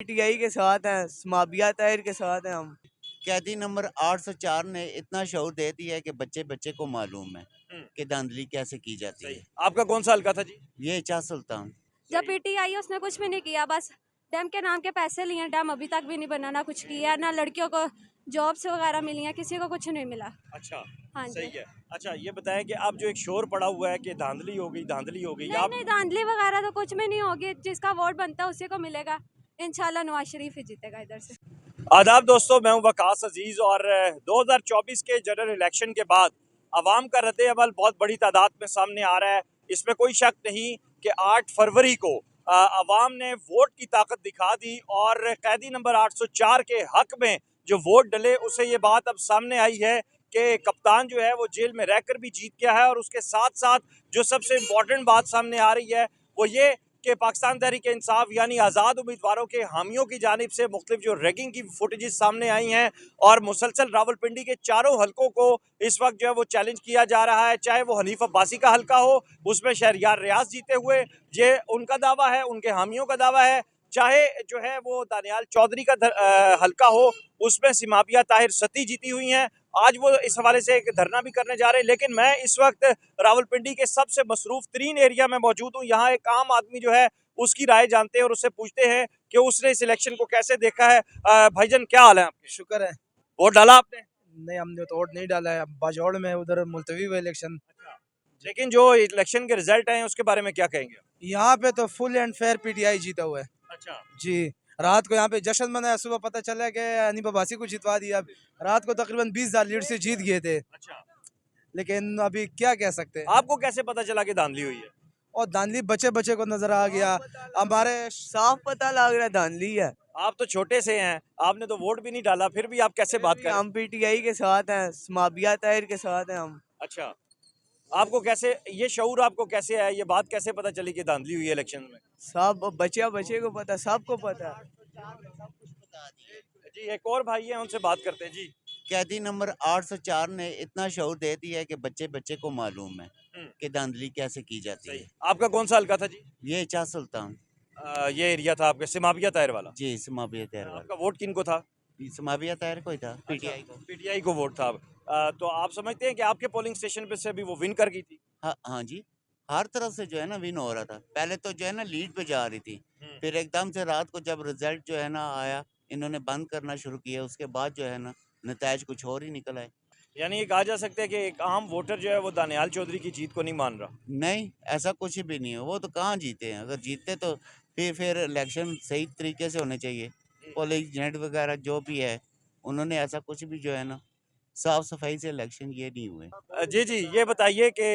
PTI के साथ हैं, समाबिया ताहिर के साथ हैं हम। कैदी नंबर 804 ने इतना शऊर दे दिया है कि बच्चे बच्चे को मालूम है कि धांधली कैसे की जाती है। आपका कौन सा हल्का था जी? ये शाह सुल्तान। जब पीटीआई है उसने कुछ भी नहीं किया, बस डैम के नाम के पैसे लिए। डैम अभी तक भी नहीं बना, ना कुछ किया, ना लड़कियों को जॉब्स वगैरह मिली हैं, किसी को कुछ नहीं मिला। अच्छा, हाँ जी। सही है। अच्छा, ये बताएं कि अब जो एक शोर पड़ा हुआ है कि धांधली हो गई, धांधली हो गई, नहीं आप नहीं, धांधली वगैरह तो कुछ भी नहीं होगी। जिसका वोट बनता है उसी को मिलेगा। इंशाल्लाह नवाज शरीफ ही जीतेगा इधर से। आदाब दोस्तों, मैं हूं वकास अजीज और 2024 के जनरल इलेक्शन के बाद अवाम का रद्द अमल बहुत बड़ी तादाद में सामने आ रहा है। इसमें कोई शक नहीं कि 8 फरवरी को अवाम ने वोट की ताकत दिखा दी और कैदी नंबर 804 के हक में जो वोट डले उसे ये बात अब सामने आई है कि कप्तान जो है वो जेल में रहकर भी जीत गया है। और उसके साथ साथ जो सबसे इम्पोर्टेंट बात सामने आ रही है वो ये कि पाकिस्तान तहरीक इंसाफ यानी आज़ाद उम्मीदवारों के हामियों की जानिब से मुख्तलिफ जो रैगिंग की फुटेजेस सामने आई हैं और मुसलसल रावलपिंडी के चारों हलकों को इस वक्त जो है वो चैलेंज किया जा रहा है। चाहे वो हनीफ अब्बासी का हलका हो, उसमें शहरियार रियाज जीते हुए ये उनका दावा है, उनके हामियों का दावा है। चाहे जो है वो दानियाल चौधरी का हलका हो, उसमें सिमाबिया ताहिर सती जीती हुई हैं। आज वो इस हवाले से एक धरना भी करने जा रहे हैं। लेकिन मैं इस वक्त रावलपिंडी के सबसे मसरूफ तरीन एरिया में मौजूद हूँ। यहाँ एक आम आदमी जो है उसकी राय जानते हैं और उससे पूछते हैं कि उसने इस इलेक्शन को कैसे देखा है। भाईजान, क्या हाल है आपके? शुक्र है। वोट डाला आपने? नहीं, हमने तो वोट नहीं डाला है। बाजौड़ में उधर मुलतवी हुए इलेक्शन। लेकिन जो इलेक्शन के रिजल्ट हैं उसके बारे में क्या कहेंगे? यहाँ पे तो फुल एंड फेयर पीटीआई जीता हुआ है। अच्छा जी, रात को यहाँ पे जश्न मनाया, सुबह पता चला कि हनीफ अब्बासी को जितवा दिया। रात को तकरीबन 20,000 लीड से जीत गए थे। अच्छा, लेकिन अभी क्या कह सकते हैं। आपको कैसे पता चला कि धांधली हुई है? और धांधली बच्चे बच्चे को नजर आ गया। हमारे साफ पता लग रहा है धांधली है। आप तो छोटे से हैं, आपने तो वोट भी नहीं डाला, फिर भी आप कैसे बात कर रहे हैं? हम पीटीआई के साथ हैं, समाबिया ताहिर के साथ हैं हम। अच्छा, आपको कैसे ये शऊर आपको कैसे आया, ये बात कैसे पता चली कि धांधली हुई है इलेक्शन में? सब बच्चे बच्चे को पता, सबको पता। जी, एक और भाई है, उनसे बात करते हैं। जी, कैदी नंबर 804 ने इतना शऊर दे दिया है कि बच्चे बच्चे को मालूम है कि धांधली कैसे की जाती सही। है। आपका कौन सा हल्का था जी? ये शाह सुल्तान। ये एरिया था आपके सिमाबिया ताहिर वाला? जी, समाबिया ताहिर आपका वोट किनको था? वाला। समाबिया ताहिर को ही था, पीटीआई को। पीटीआई को वोट था। तो आप समझते हैं कि आपके पोलिंग स्टेशन पे से भी वो विन कर गई थी? हाँ हाँ जी, हर तरफ से जो है ना विन हो रहा था। पहले तो जो है ना लीड पे जा रही थी, फिर एकदम से रात को जब रिजल्ट जो है ना आया, इन्होंने बंद करना शुरू किया। उसके बाद जो है ना नतीजा कुछ और ही निकल आए। यानी ये कहा जा सकता है कि एक आम वोटर जो है वो दानियाल चौधरी की जीत को नहीं मान रहा। नहीं, ऐसा कुछ भी नहीं है। वो तो कहाँ जीते हैं। अगर जीतते तो फिर इलेक्शन सही तरीके से होने चाहिए। पोलिंग एजेंट वगैरह जो भी है, उन्होंने ऐसा कुछ भी जो है ना साफ सफाई से इलेक्शन ये नहीं हुए। जी जी, ये बताइए कि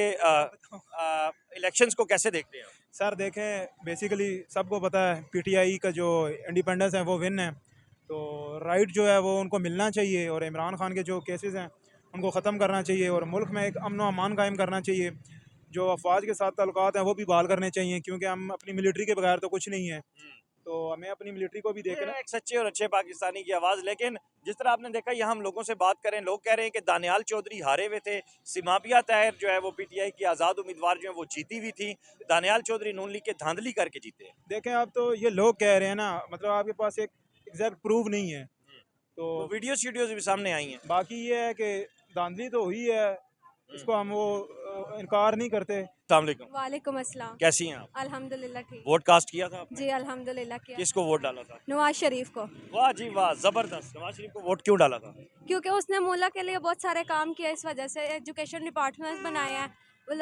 इलेक्शंस को कैसे देखते हैं आप? सर देखें, बेसिकली सबको पता है पीटीआई का जो इंडिपेंडेंस है वो विन है। तो राइट जो है वो उनको मिलना चाहिए और इमरान खान के जो केसेस हैं उनको ख़त्म करना चाहिए और मुल्क में एक अमन व अमान कायम करना चाहिए। जो अफवाज के साथ ताल्लुकात हैं वो भी बहाल करने चाहिए, क्योंकि हम अपनी मिलिट्री के बगैर तो कुछ नहीं है। तो हमें अपनी मिलिट्री को भी देखना। एक सच्चे और अच्छे पाकिस्तानी की आवाज़। लेकिन जिस तरह आपने देखा, यहाँ हम लोगों से बात करें, लोग कह रहे हैं कि दानियाल चौधरी हारे हुए थे, सिमाबिया ताहिर जो है वो पीटीआई की आज़ाद उम्मीदवार जो है वो जीती हुई थी, दानियाल चौधरी नून लीग के धांधली करके जीते। देखें, आप तो ये लोग कह रहे हैं ना, मतलब आपके पास एक एग्जैक्ट प्रूफ नहीं है। तो वीडियो शीडियोज भी सामने आई हैं। बाकी ये है कि धांधली तो हुई है, इसको हम वो इनकार नहीं करते। अस्सलाम वालेकुम। वालेकुम अस्सलाम। कैसी हैं आप? अल्हम्दुलिल्लाह ठीक। वोट कास्ट किया था आपने? जी अल्हम्दुलिल्लाह किया। किसको वोट डाला था? नवाज शरीफ को। वाह जी वाह, जबरदस्त। नवाज शरीफ को वोट क्यों डाला था? क्योंकि उसने मुल्क के लिए बहुत सारे काम किए। इस वजह से एजुकेशन डिपार्टमेंट्स बनाए हैं, वो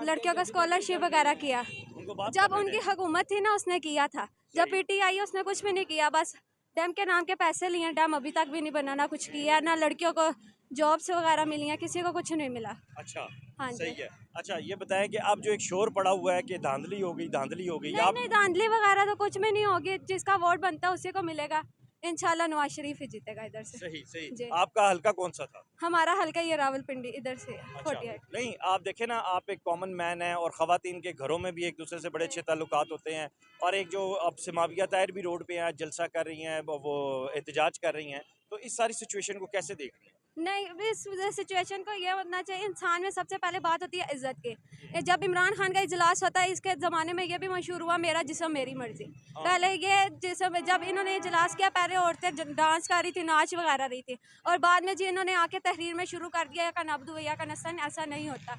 लड़कियों का स्कॉलरशिप वगैरह किया। उनको बात जब करने उनकी दें। हुकूमत थी ना उसने किया था। जब पीटीआई उसने कुछ भी नहीं किया, बस डैम के नाम के पैसे लिए। डैम अभी तक भी नहीं बना, ना कुछ किया, ना लड़कियों को जॉब्स वगैरह मिली हैं, किसी को कुछ नहीं मिला। अच्छा, हाँ सही जी। है। अच्छा, ये बताएं कि अब जो एक शोर पड़ा हुआ है कि धांधली हो गई, धांधली हो गई, नहीं आप नहीं, धांधली वगैरह तो कुछ भी नहीं होगी। जिसका वोट बनता है उसी को मिलेगा। इंशाल्लाह नवाज शरीफ ही जीतेगा इधर से। सही जी। सही। आपका हल्का कौन सा था? हमारा हल्का ये रावलपिंडी इधर से अच्छा, 48। नहीं आप देखें ना, आप एक कॉमन मैन है और ख़वातीन के घरों में भी एक दूसरे से बड़े अच्छे ताल्लुकात होते हैं। और एक जो अब सिमाबिया ताहिर भी रोड पे हैं, जलसा कर रही हैं, वो एहतजाज कर रही हैं, तो इस सारी सिचुएशन को कैसे देख रही हैं? नहीं, इस सिचुएशन को ये होना चाहिए, इंसान में सबसे पहले बात होती है इज्जत की। जब इमरान खान का इजलास होता है, इसके ज़माने में ये भी मशहूर हुआ, मेरा जिस्म मेरी मर्जी। पहले ये जिस्म, जब इन्होंने इजलास किया, पहले औरतें डांस कर रही थी, नाच वगैरह रही थी, और बाद में जी इन्होंने आके तहरीर में शुरू कर दिया का नब्दू या का नसन, ऐसा नहीं होता।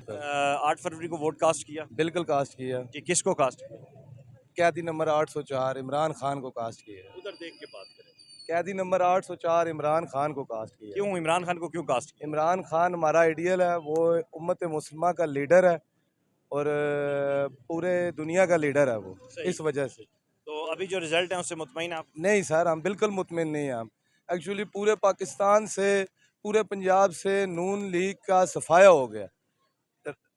8 फरवरी को वोट कास्ट किया बिल्कुल कास्ट किया। जी, किसको कास्ट किया? कैदी नंबर 804 इमरान खान को कास्ट किया। उधर देख के बात करें। कैदी नंबर 804 इमरान खान को कास्ट किया। क्यों इमरान खान को क्यों कास्ट किया? इमरान खान हमारा आइडियल है, वो उम्मत मुस्लिमा का लीडर है और पूरे दुनिया का लीडर है वो, इस वजह से। तो अभी जो रिजल्ट है उससे मुतमईन आप? नहीं सर, हम बिल्कुल मुतमिन नहीं हैं। हम एक्चुअली पूरे पाकिस्तान से, पूरे पंजाब से नून लीग का सफाया हो गया,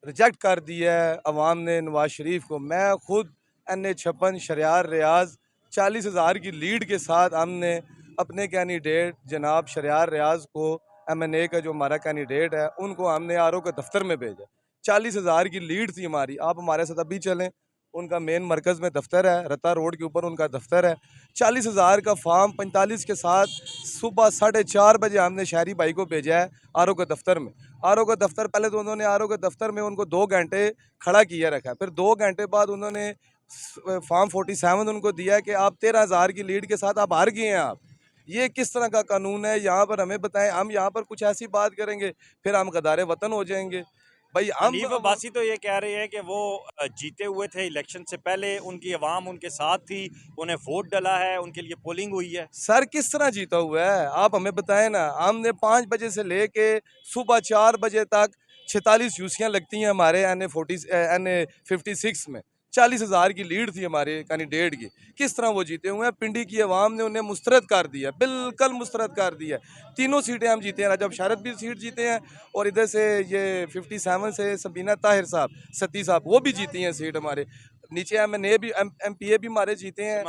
रिजेक्ट कर दिया है अवाम ने नवाज शरीफ को। मैं खुद NA56 शरियार रियाज 40,000 की लीड के साथ हमने अपने कैंडिडेट जनाब शरियार रियाज को, MNA का जो हमारा कैंडिडेट है, उनको हमने RO के दफ्तर में भेजा। 40,000 की लीड थी हमारी। आप हमारे साथ अभी चलें, उनका मेन मरकज़ में दफ्तर है, रत्ता रोड के ऊपर उनका दफ्तर है। 40,000 का फॉर्म 45 के साथ सुबह 4:30 बजे हमने शहरी भाई को भेजा है RO के दफ्तर में। RO का दफ्तर, पहले तो उन्होंने RO के दफ्तर में उनको 2 घंटे खड़ा किया रखा, फिर 2 घंटे बाद उन्होंने फॉर्म 47 उनको दिया कि आप 13,000 की लीड के साथ आप हार गए हैं। आप ये किस तरह का कानून है? यहाँ पर हमें बताएं। हम यहाँ पर कुछ ऐसी बात करेंगे फिर हम गदारे वतन हो जाएंगे भाई। हम हनीफ अब्बासी तो ये कह रहे हैं कि वो जीते हुए थे इलेक्शन से पहले, उनकी आवाम उनके साथ थी, उन्हें वोट डला है, उनके लिए पोलिंग हुई है। सर किस तरह जीता हुआ है आप हमें बताएं ना। हमने 5 बजे से लेके सुबह 4 बजे तक 46 यूसियाँ लगती हैं हमारे NA56 में। 40,000 की लीड थी हमारे कैंडिडेट की। किस तरह वो जीते हुए हैं? पिंडी की आवाम ने उन्हें मुस्तरद कर दिया, बिल्कुल मुस्तरद कर दिया। तीनों सीटें हम जीते हैं। रजब शारद भी सीट जीते हैं और इधर से ये 57 से सबीना ताहिर साहब, सती साहब, वो भी जीती हैं सीट हमारे। नीचे MNA भी, MPA भी हमारे जीते हैं।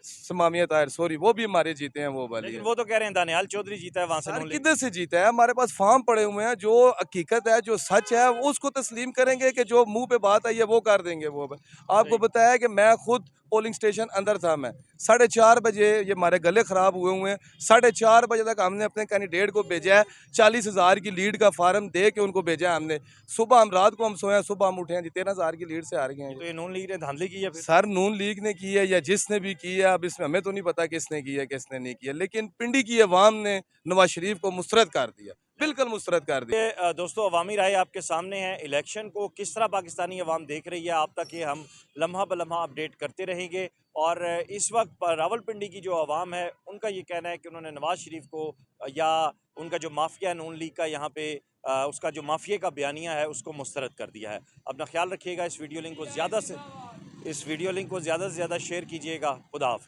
समामिया ताहिर, सॉरी, वो भी हमारे जीते हैं वो वाली। लेकिन वो तो कह रहे हैं दानियाल चौधरी जीता है वहां से। किधर से जीता है? हमारे पास फॉर्म पड़े हुए हैं। जो हकीकत है, जो सच है, उसको तस्लीम करेंगे कि जो मुंह पे बात आई है वो कर देंगे। वो आपको बताया कि मैं खुद पोलिंग स्टेशन अंदर था। मैं 4:30 बजे, ये हमारे गले ख़राब हुए हैं, 4:30 बजे तक हमने अपने कैंडिडेट को भेजा है। 40,000 की लीड का फार्म दे के उनको भेजा है हमने। सुबह हम, रात को हम सोए हैं, सुबह हम उठे हैं जी 13,000 की लीड से हार गए हैं। तो ये नून लीग ने धांधली की है फिर? सर नून लीग ने की है या जिसने भी की है, अब इसमें हमें तो नहीं पता किसने की है किसने नहीं किया, लेकिन पिंडी की अवाम ने नवाज शरीफ को मुस्तरद कर दिया, बिल्कुल मुस्तरद कर दिया। दोस्तों, अवामी राय आपके सामने है। इलेक्शन को किस तरह पाकिस्तानी अवाम देख रही है, आप तक ये हम लम्हा ब लम्हा अपडेट करते रहेंगे। और इस वक्त रावलपिंडी की जो अवाम है, उनका ये कहना है कि उन्होंने नवाज शरीफ को, या उनका जो माफिया नून लीग का यहाँ पे उसका जो माफिया का बयानिया है, उसको मुस्तरद कर दिया है। अपना ख्याल रखिएगा। इस वीडियो लिंक को ज़्यादा से ज़्यादा शेयर कीजिएगा। खुदा हाफ़िज़।